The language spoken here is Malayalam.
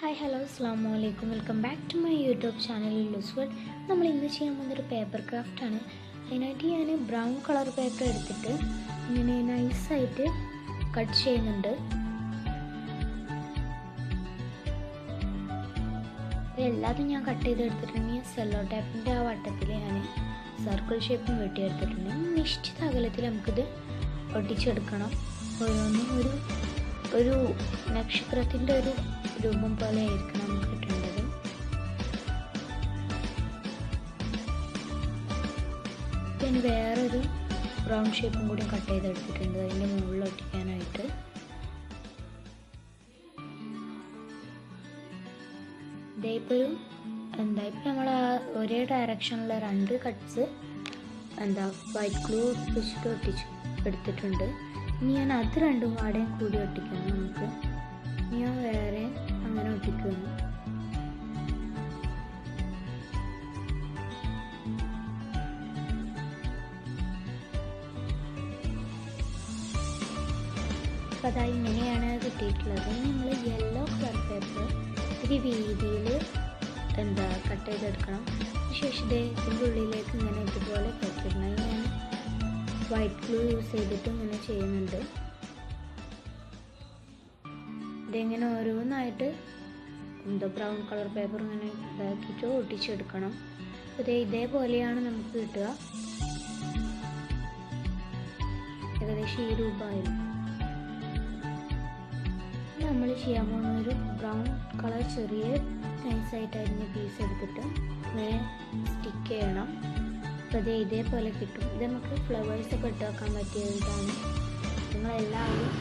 ഹായ് ഹലോ അസ്സാം വലൈക്കും welcome back to my YouTube channel ലുസ് വേൾഡ്. നമ്മൾ ഇന്ന് ചെയ്യാൻ പോകുന്നൊരു പേപ്പർ ക്രാഫ്റ്റാണ്. അതിനായിട്ട് ഞാൻ ബ്രൗൺ കളർ പേപ്പർ എടുത്തിട്ട് ഇങ്ങനെ നൈസായിട്ട് കട്ട് ചെയ്യുന്നുണ്ട്. എല്ലാതും ഞാൻ കട്ട് ചെയ്തെടുത്തിട്ടുണ്ടെങ്കിൽ സെല്ലോ ടേപ്പിൻ്റെ ആ വട്ടത്തിൽ ഞാൻ സർക്കിൾ ഷേപ്പും വെട്ടിയെടുത്തിട്ടുണ്ട്. നിശ്ചിത അകലത്തിൽ നമുക്കിത് ഒട്ടിച്ചെടുക്കണം. ഓരോന്നും ഒരു നക്ഷത്രത്തിൻ്റെ ഒരു രൂപം പോലെ ആയിരിക്കണം നമുക്ക് കിട്ടേണ്ടത്. പിന്നെ വേറൊരു ബ്രൗൺ ഷേപ്പും കൂടി കട്ട് ചെയ്തെടുത്തിട്ടുണ്ട് അതിൻ്റെ മുകളിൽ ഒട്ടിക്കാനായിട്ട്. ഇപ്പം നമ്മൾ ഒരേ ഡയറക്ഷനിലുള്ള രണ്ട് കട്ട്സ് വൈറ്റ് ഗ്ലൂ വെച്ചിട്ട് എടുത്തിട്ടുണ്ട്. ഇനി ഞാൻ അത് രണ്ടും പാടെയും കൂടി ഒട്ടിക്കണം. നമുക്ക് ഞാൻ വേറെ അങ്ങനെ ഒട്ടിക്കുന്നു. അപ്പം അതാ ഇങ്ങനെയാണ് കിട്ടിയിട്ടുള്ളത്. നമ്മൾ യെല്ലോ കളർ പേപ്പർ ഇത്തിരി വീതിയിൽ കട്ട് ചെയ്തെടുക്കണം. ശേഷം ഇതിൻ്റെ ഉള്ളിലേക്ക് ഇങ്ങനെ ഇതുപോലെ കെട്ടിടണം. ഞാൻ വൈറ്റ് ഗ്ലൂ യൂസ് ചെയ്തിട്ട് ഇങ്ങനെ ചെയ്യുന്നുണ്ട്. ഇതിങ്ങനെ ഓരോന്നായിട്ട് ബ്രൗൺ കളർ പേപ്പർ ഇങ്ങനെ ഇതാക്കിയിട്ട് ഒട്ടിച്ചെടുക്കണം. ഇതേപോലെയാണ് നമുക്ക് കിട്ടുക. ഏകദേശം ഈ രൂപമായിരുന്നു. നമ്മൾ ചെയ്യാൻ പോകുന്ന ഒരു ബ്രൗൺ കളർ ചെറിയ നൈസായിട്ട് അരിഞ്ഞ പീസ് എടുത്തിട്ട് ഇങ്ങനെ സ്റ്റിക്ക് ചെയ്യണം. അപ്പോൾ ഇതേപോലെ കിട്ടും. ഇത് നമുക്ക് ഫ്ലവേഴ്സൊക്കെ ഇട്ട് വെക്കാൻ പറ്റിയ ഇതാണ്. നിങ്ങളെല്ലാവരും